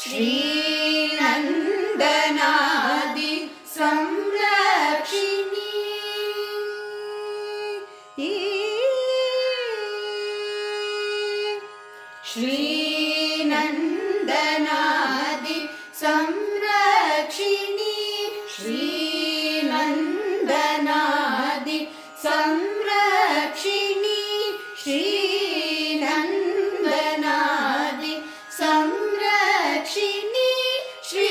श्रीनन्दनादि संरक्षिणी श्रीनन्दनादि संरक्षिणी श्रीनन्दनादि संरक्षिणी श्रीनन्दनादि संरक्षिणी श्री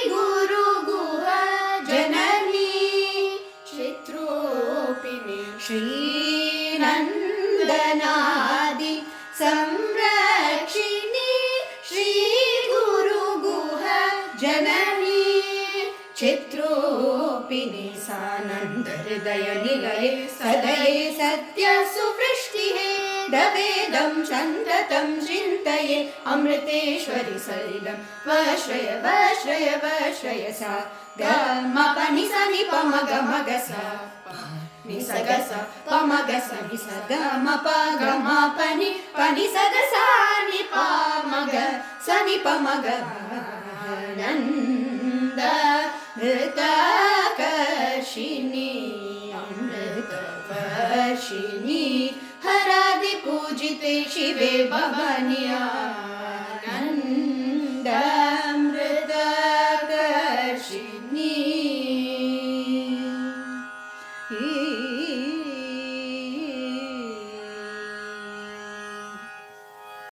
गुरुगुह जननी चित्रोपिनी श्रीनन्दनादि संरक्षिणी श्री गुरुगुह जननी चित्रोपिनी सानन्द हृदय निलये सदये सत्य सुवृष्टिहे दवेदं सन्ततं चिन्तये अमृतेश्वरि सलिलं वश्रय वश्रय वश्रय सा ग म प नि सा नि प म ग सा नि स ग सा प म ग सा नि स ग म प नि स ग सा नि प म ग सा नि प म ग नन्द हृतकर्षिणी अमृतवर्षिणी हरादि पूजिते शिवे भवानी